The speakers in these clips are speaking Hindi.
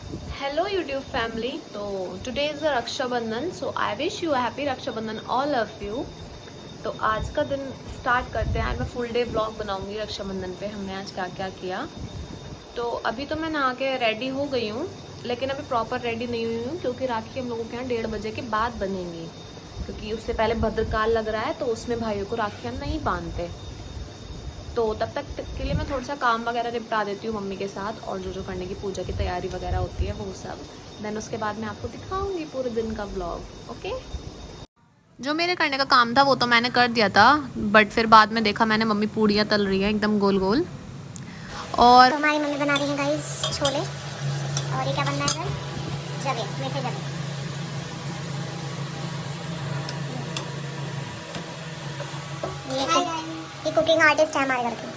Hello YouTube family. So today is the Raksha Bandhan. So I wish you a happy Raksha Bandhan all of you. तो आज का दिन स्टार्ट करते हैं। आज मैं फुल डे व्लॉग बनाऊंगी रक्षा बंधन पे हमने आज क्या क्या किया। तो अभी तो मैं नहा के रेडी हो गई हूँ, लेकिन अभी प्रॉपर रेडी नहीं हुई हूँ क्योंकि राखी हम लोगों के यहाँ 1:30 बजे के बाद बनेंगी, क्योंकि उससे पहले भद्रकाल लग रहा है तो उसमें भाइयों को राखियाँ नहीं बांधते। तो तब तक के लिए मैं थोड़ा सा काम वगैरह निपटा देती हूँ मम्मी के साथ, और जो करने की पूजा की तैयारी वगैरह होती है वो सब। देन उसके बाद मैं आपको दिखाऊंगी पूरे दिन का व्लॉग। ओके, जो मेरे करने का काम था वो तो मैंने कर दिया था, बट फिर बाद में देखा मैंने मम्मी पूड़ियाँ तल रही हैं एकदम गोल गोल। और तो हमारी मम्मी बना रही है गाइस छोले, और ये क्या बन रहा है? जवे, मीठे जवे। ये कुकिंग आर्टिस्ट है हमारे घर की।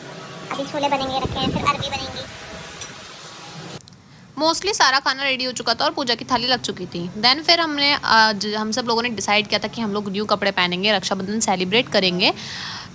अभी छोले बनेंगे रखे हैं, फिर अरबी बनेंगी। मोस्टली सारा खाना रेडी हो चुका था और पूजा की थाली लग चुकी थी। देन फिर हमने हम सब लोगों ने डिसाइड किया था कि हम लोग न्यू कपड़े पहनेंगे, रक्षाबंधन सेलिब्रेट करेंगे।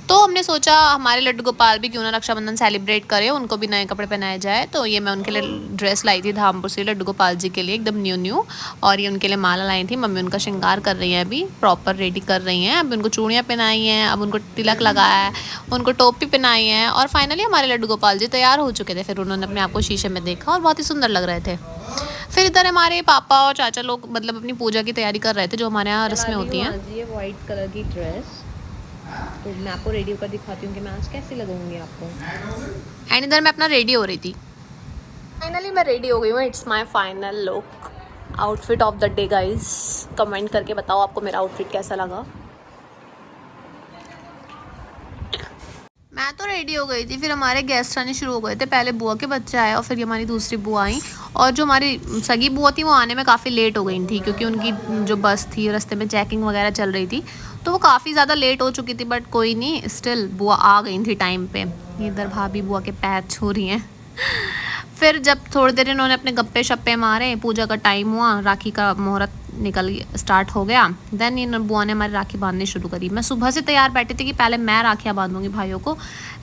तो हमने सोचा हमारे लड्डू गोपाल भी क्यों ना रक्षाबंधन सेलिब्रेट करें, उनको भी नए कपड़े पहनाए जाए। तो ये मैं उनके लिए ड्रेस लाई थी धामपुर से लड्डू गोपाल जी के लिए, एकदम न्यू न्यू। और ये उनके लिए माला लाई थी। मम्मी उनका श्रृंगार कर रही है, अभी प्रॉपर रेडी कर रही हैं। अब उनको चूड़ियाँ पहनाई हैं, अब उनको तिलक लगाया है, उनको टोपी पहनाई है, और फाइनली हमारे लड्डू गोपाल जी तैयार हो चुके थे। फिर उन्होंने अपने आप को शीशे में देखा और बहुत ही सुंदर लग रहे थे। फिर इधर हमारे पापा और चाचा लोग मतलब अपनी पूजा की तैयारी कर रहे थे, जो हमारे यहाँ रस्में होती हैं। ये वाइट कलर की ड्रेस, तो मैं आपको रेडी होकर दिखाती हूँ कि मैं आज कैसी लगूंगी आपको। एंड इधर मैं अपना रेडी हो रही थी। फाइनली मैं रेडी हो गई हूँ। It's my final look, outfit of the day guys. Comment करके बताओ आपको मेरा आउटफिट कैसा लगा। मैं तो रेडी हो गई थी, फिर हमारे गेस्ट आने शुरू हो गए थे। पहले बुआ के बच्चे आए और फिर हमारी दूसरी बुआ आई, और जो हमारी सगी बुआ थी वो आने में काफ़ी लेट हो गई थी, क्योंकि उनकी जो बस थी रास्ते में चेकिंग वगैरह चल रही थी, तो वो काफ़ी ज़्यादा लेट हो चुकी थी। बट कोई नहीं, स्टिल बुआ आ गई थी टाइम पे। इधर भाभी बुआ के पैर छू रही हैं। फिर जब थोड़ी देर इन्होंने अपने गप्पे शप्पे मारे, पूजा का टाइम हुआ, राखी का मुहूर्त निकल स्टार्ट हो गया। देन इन बुआ ने हमारी राखी बांधनी शुरू करी। मैं सुबह से तैयार बैठी थी कि पहले मैं राखियाँ बांधूंगी भाइयों को,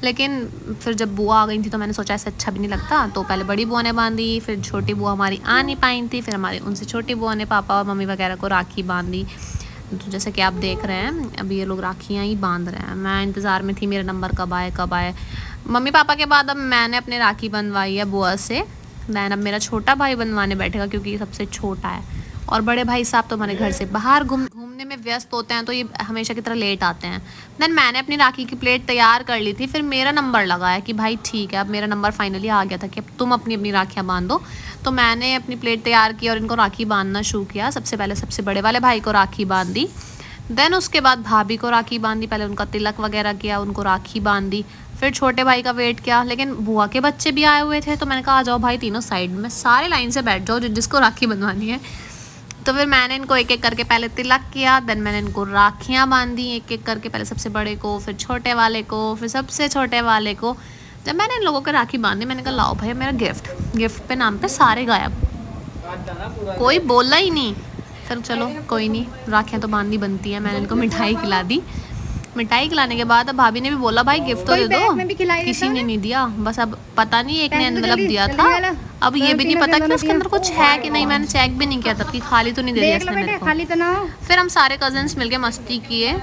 लेकिन फिर जब बुआ आ गई थी तो मैंने सोचा ऐसे अच्छा भी नहीं लगता, तो पहले बड़ी बुआ ने बांधी, फिर छोटी बुआ हमारी आ नहीं पाई थी, फिर हमारी उनसे छोटी बुआ ने पापा और मम्मी वगैरह को राखी बांधी। तो जैसे कि आप देख रहे हैं अभी ये लोग राखियाँ ही बांध रहे हैं। मैं इंतज़ार में थी मेरा नंबर कब आए कब आए। मम्मी पापा के बाद अब मैंने अपने राखी बनवाई है बुआ से। दैन अब मेरा छोटा भाई बनवाने बैठेगा, क्योंकि ये सबसे छोटा है। और बड़े भाई साहब तो हमारे घर से बाहर घूमने में व्यस्त होते हैं, तो ये हमेशा की तरह लेट आते हैं। देन मैंने अपनी राखी की प्लेट तैयार कर ली थी। फिर मेरा नंबर लगाया कि भाई ठीक है, अब मेरा नंबर फाइनली आ गया था कि अब तुम अपनी अपनी राखियाँ बांधो। तो मैंने अपनी प्लेट तैयार की और इनको राखी बांधना शुरू किया। सबसे पहले सबसे बड़े वाले भाई को राखी बांधी, देन उसके बाद भाभी को राखी बांधी। पहले उनका तिलक वगैरह किया, उनको राखी बांधी। फिर छोटे भाई का वेट किया, लेकिन बुआ के बच्चे भी आए हुए थे, तो मैंने कहा आ जाओ भाई तीनों साइड में, सारे लाइन से बैठ जाओ जिसको राखी बंधवानी है। तो फिर मैंने इनको एक एक करके पहले तिलक किया, देन मैंने इनको राखियाँ बांधी एक एक करके, पहले सबसे बड़े को, फिर छोटे वाले को, फिर सबसे छोटे वाले को। जब मैंने इन लोगों को राखी बांधी, मैंने कहा लाओ भाई मेरा गिफ्ट पे नाम पे सारे गायब, कोई बोला ही नहीं। फिर चलो कोई नहीं, राखियाँ तो बांधनी बनती हैं। मैंने इनको मिठाई खिला दी। मिठाई खिलाने के बाद अब भाभी ने भी बोला भाई गिफ्ट तो दे दो, किसी ने नहीं दिया। बस अब पता नहीं एक ने एनवेलप दिया था, अब ये भी नहीं पता कि उसके अंदर कुछ है कि नहीं। मैंने चेक भी नहीं किया तब कि खाली तो नहीं दे दिया इसने मेरे को। खाली तो ना हो। फिर हम सारे कजिन्स मिलके मस्ती किए।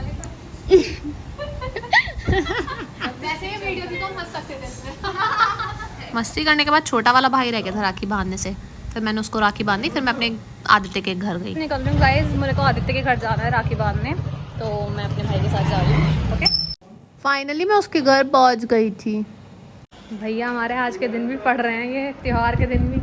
मस्ती करने के बाद छोटा वाला भाई रह गया था राखी बांधने से, फिर मैंने उसको राखी बांधी। फिर मैं अपने आदित्य के घर गई। निकल रही हूँ गाइस, मेरे को आदित्य के घर जाना है राखी बांधने, तो मैं अपने भाई के साथ जा रही हूँ। ओके, फाइनली मैं उसके घर पहुंच गई थी। भैया हमारे आज के दिन भी पढ़ रहे हैं, ये त्योहार के दिन भी।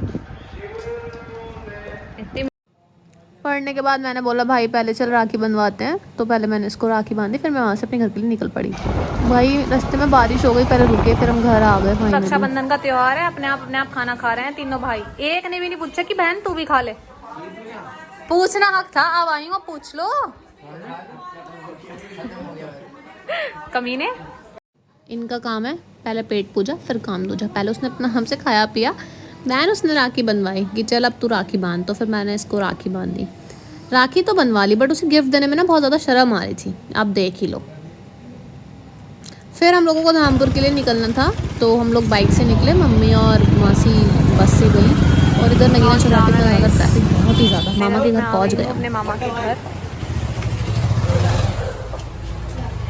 पढ़ने के बाद मैंने बोला भाई पहले चल राखी बंधवाते हैं, तो पहले मैंने इसको राखी बांधी। फिर मैं वहाँ से अपने घर के लिए निकल पड़ी। भाई रास्ते में बारिश हो गई, पहले रुके, फिर हम घर आ गए। रक्षाबंधन का त्योहार है, अपने आप खाना खा रहे हैं तीनों भाई। एक ने भी नहीं पूछा कि बहन तू भी खा ले, पूछना हक था। अब आई हूँ, पूछ लो कमीने। इनका काम है पहले पेट पूजा फिर काम दूजा। पहले उसने अपना हमसे खाया पिया, दैन उसने राखी बनवाई कि चल अब तू राखी बांध। तो फिर मैंने इसको राखी बांधी। राखी तो बनवा ली, बट उसे गिफ्ट देने में ना बहुत ज़्यादा शर्म आ रही थी, आप देख ही लो। फिर हम लोगों को धामपुर के लिए निकलना था, तो हम लोग बाइक से निकले। मम्मी और मासी बस से गई और इधर नगीना चौराहे पे जाना ज़्यादा है। ट्रैफिक बहुत ही ज़्यादा। मामा के घर मैं आ पहुँच गई गए हूँ हम। अपने मामा के घर।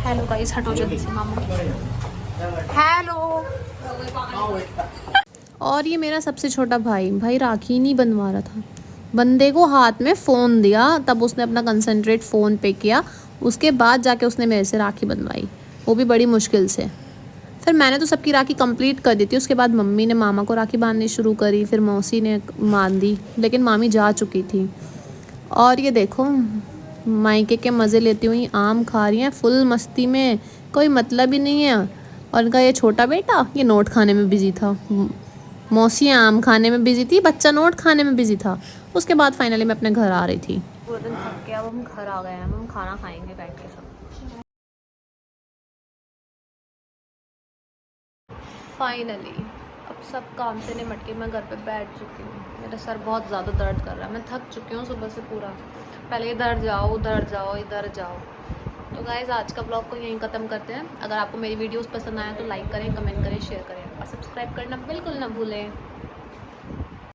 हेलो गाइस, हटो जल्दी से मामा। हेलो। और ये मेरा सबसे छोटा भाई, भाई राखी नहीं बनवा रहा था, बंदे को हाथ में फ़ोन दिया, तब उसने अपना कंसंट्रेट फ़ोन पे किया, उसके बाद जाके उसने मेरे से राखी बनवाई, वो भी बड़ी मुश्किल से। फिर मैंने तो सबकी राखी कंप्लीट कर दी थी, उसके बाद मम्मी ने मामा को राखी बांधनी शुरू करी, फिर मौसी ने बांध दी, लेकिन मामी जा चुकी थी। और ये देखो मायके के मज़े लेती हुई आम खा रही हैं फुल मस्ती में, कोई मतलब ही नहीं है। और इनका ये छोटा बेटा ये नोट खाने में बिजी था, मौसी आम खाने में बिजी थी, बच्चा नोट खाने में बिजी था। उसके बाद फाइनली मैं अपने घर आ रही थी। पूरा दिन थक के अब हम घर आ गए हैं, हम खाना खाएंगे बैठ के सब। फाइनली अब सब काम से निपट के मैं घर पे बैठ चुकी हूँ। मेरा सर बहुत ज़्यादा दर्द कर रहा है, मैं थक चुकी हूँ सुबह से पूरा, पहले इधर जाओ उधर जाओ इधर जाओ। तो गाइज़ आज का ब्लॉग को यहीं ख़त्म करते हैं। अगर आपको मेरी वीडियोस पसंद आया तो लाइक करें, कमेंट करें, शेयर करें और सब्सक्राइब करना बिल्कुल ना भूलें।